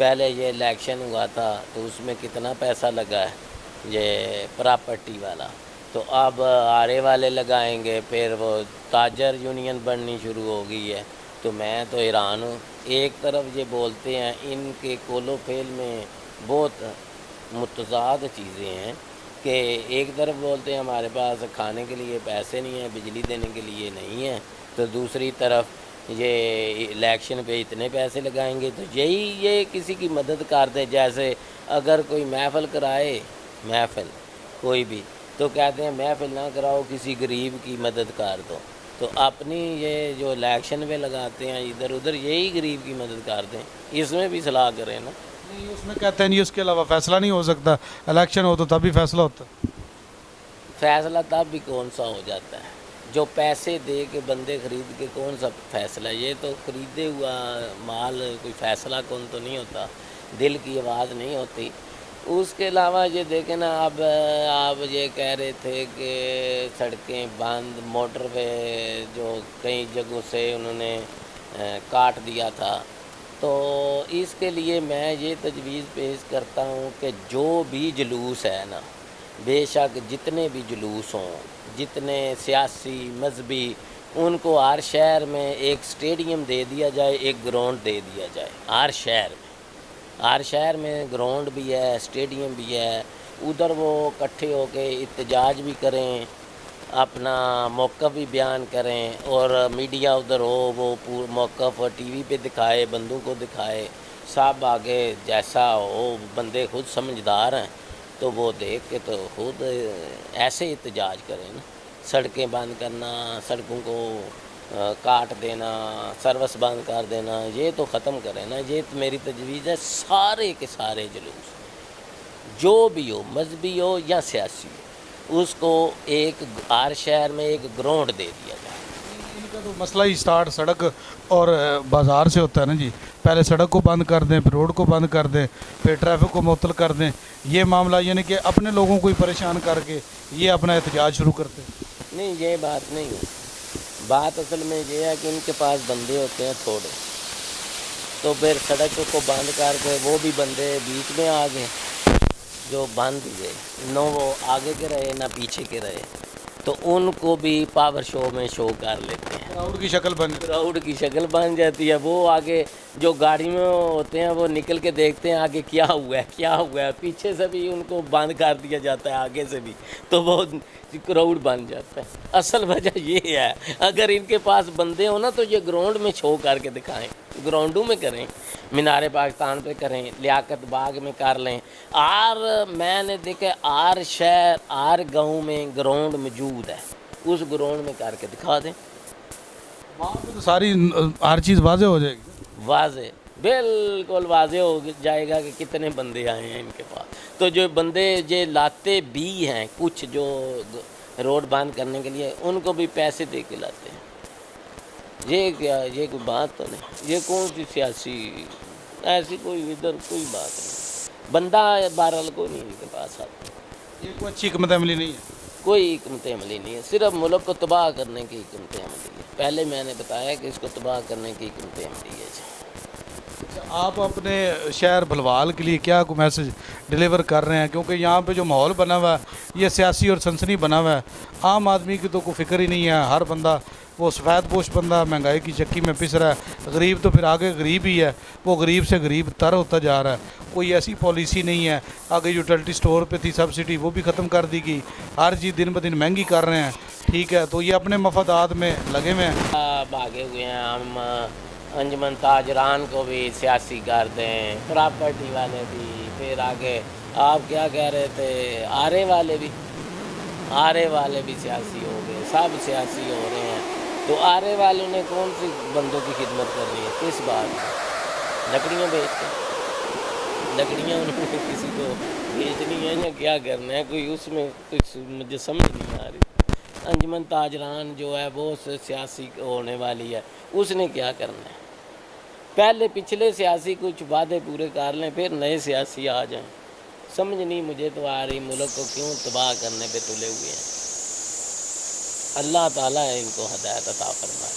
پہلے یہ الیکشن ہوا تھا تو اس میں کتنا پیسہ لگا ہے یہ پراپرٹی والا، تو اب آرے والے لگائیں گے، پھر وہ تاجر یونین بننی شروع ہو گئی ہے۔ تو میں تو حیران ہوں، ایک طرف یہ بولتے ہیں، ان کے کولو پھیل میں بہت متضاد چیزیں ہیں کہ ایک طرف بولتے ہیں ہمارے پاس کھانے کے لیے پیسے نہیں ہیں، بجلی دینے کے لیے نہیں ہیں، تو دوسری طرف یہ الیکشن پہ اتنے پیسے لگائیں گے۔ تو یہ کسی کی مدد کر دے، جیسے اگر کوئی محفل کرائے، محفل کوئی بھی، تو کہتے ہیں محفل نہ کراؤ، کسی غریب کی مدد کر دو۔ تو اپنی یہ جو الیکشن پہ لگاتے ہیں ادھر ادھر، یہی غریب کی مدد کر دیں، اس میں بھی صلاح کریں نا۔ نہیں، اس میں کہتے ہیں نہیں، اس کے علاوہ فیصلہ نہیں ہو سکتا، الیکشن ہو تو تبھی فیصلہ ہوتا ہے۔ فیصلہ تب بھی کون سا ہو جاتا ہے، جو پیسے دے کے بندے خرید کے کون سا فیصلہ، یہ تو خریدے ہوا مال، کوئی فیصلہ کون تو نہیں ہوتا، دل کی آواز نہیں ہوتی۔ اس کے علاوہ یہ دیکھیں نا، اب آپ یہ کہہ رہے تھے کہ سڑکیں بند، موٹر وے جو کئی جگہوں سے انہوں نے کاٹ دیا تھا، تو اس کے لیے میں یہ تجویز پیش کرتا ہوں کہ جو بھی جلوس ہے نا، بے شک جتنے بھی جلوس ہوں، جتنے سیاسی مذہبی، ان کو ہر شہر میں ایک سٹیڈیم دے دیا جائے، ایک گراؤنڈ دے دیا جائے، ہر شہر میں گراؤنڈ بھی ہے، سٹیڈیم بھی ہے، ادھر وہ اکٹھے ہو کے احتجاج بھی کریں، اپنا موقف بھی بیان کریں، اور میڈیا ادھر ہو، وہ موقف ٹی وی پہ دکھائے، بندوں کو دکھائے، سب آگے جیسا ہو، بندے خود سمجھدار ہیں تو وہ دیکھ کے تو خود ایسے احتجاج کریں نا۔ سڑکیں بند کرنا، سڑکوں کو کاٹ دینا، سروس بند کر دینا، یہ تو ختم کریں نا۔ یہ تو میری تجویز ہے، سارے کے سارے جلوس جو بھی ہو، مذہبی ہو یا سیاسی ہو، اس کو ایک ہر شہر میں ایک گراؤنڈ دے دیا جائے۔ ان کا تو مسئلہ ہی سٹارٹ سڑک اور بازار سے ہوتا ہے نا جی، پہلے سڑک کو بند کر دیں، پھر روڈ کو بند کر دیں، پھر ٹریفک کو معطل کر دیں، یہ معاملہ یعنی کہ اپنے لوگوں کو ہی پریشان کر کے یہ اپنا احتجاج شروع کرتے ہیں۔ نہیں، یہ بات نہیں ہے، بات اصل میں یہ ہے کہ ان کے پاس بندے ہوتے ہیں تھوڑے، تو پھر سڑک کو بند کر کے وہ بھی بندے بیچ میں آ گئے جو بند ہوئے، نہ وہ آگے کے رہے نہ پیچھے کے رہے، تو ان کو بھی پاور شو میں شو کر لیتے ہیں، کراؤڈ کی شکل بن کراؤڈ کی شکل بن جاتی ہے۔ وہ آگے جو گاڑی میں ہوتے ہیں وہ نکل کے دیکھتے ہیں آگے کیا ہوا ہے، کیا ہوا ہے، پیچھے سے بھی ان کو بند کر دیا جاتا ہے، آگے سے بھی، تو وہ کراؤڈ بن جاتا ہے۔ اصل وجہ یہ ہے، اگر ان کے پاس بندے ہوں نا تو یہ گراؤنڈ میں شو کر کے دکھائیں، گراؤنڈوں میں کریں، مینار پاکستان پہ کریں، لیاقت باغ میں کر لیں، اور میں نے دیکھا ہر شہر ہر گاؤں میں گراؤنڈ موجود ہے، اس گراؤنڈ میں کر کے دکھا دیں، وہاں پہ تو ساری ہر چیز واضح ہو جائے گی۔ واضح، بالکل واضح ہو جائے گا کہ کتنے بندے آئے ہیں ان کے پاس۔ تو جو بندے یہ لاتے بھی ہیں کچھ جو روڈ بند کرنے کے لیے، ان کو بھی پیسے دے کے لاتے ہیں۔ یہ کیا، یہ کوئی بات تو نہیں، یہ کون سی سیاسی ایسی کوئی ادھر کوئی بات نہیں، بندہ بہرحال کوئی نہیں ان کے پاس آتا، یہ کوئی اچھی حکمت عملی نہیں ہے۔ کوئی حکمت عملی نہیں ہے، صرف ملک کو تباہ کرنے کی حکمت عملی ہے۔ پہلے میں نے بتایا کہ اس کو تباہ کرنے کی حکمت عملی ہے۔ آپ اپنے شہر بھلوال کے لیے کیا کوئی میسج ڈیلیور کر رہے ہیں؟ کیونکہ یہاں پہ جو ماحول بنا ہوا ہے یہ سیاسی اور سنسنی بنا ہوا ہے، عام آدمی کی تو کوئی فکر ہی نہیں ہے، ہر بندہ وہ سفید پوش بندہ مہنگائی کی چکی میں پس رہا ہے، غریب تو پھر آگے غریب ہی ہے، وہ غریب سے غریب تر ہوتا جا رہا ہے، کوئی ایسی پالیسی نہیں ہے۔ آگے یوٹیلٹی سٹور پہ تھی سبسڈی، وہ بھی ختم کر دی گئی، ہر چیز دن بدن مہنگی کر رہے ہیں، ٹھیک ہے، تو یہ اپنے مفادات میں لگے ہوئے ہیں۔ بھاگے ہوئے ہیں ہم، انجمن تاجران کو بھی سیاسی کر دیں، پراپرٹی والے بھی، پھر آگے آپ کیا کہہ رہے تھے، آرے والے بھی سیاسی ہو گئے، سب سیاسی ہو رہے ہیں۔ تو آرے والوں نے کون سی بندوں کی خدمت کرنی ہے، کس بات میں؟ لکڑیاں بیچ کے، لکڑیاں انہوں نے کسی کو بیچنی ہے یا کیا کرنا ہے، کوئی اس میں کچھ مجھے سمجھ نہیں آ رہی۔ انجمن تاجران جو ہے وہ سیاسی ہونے والی ہے، اس نے کیا کرنا ہے؟ پہلے پچھلے سیاسی کچھ وعدے پورے کر لیں، پھر نئے سیاسی آ جائیں۔ سمجھ نہیں مجھے تو آ رہی، ملک کو کیوں تباہ کرنے پہ تلے ہوئے ہیں۔ اللہ تعالیٰ ان کو ہدایت عطا فرمائے۔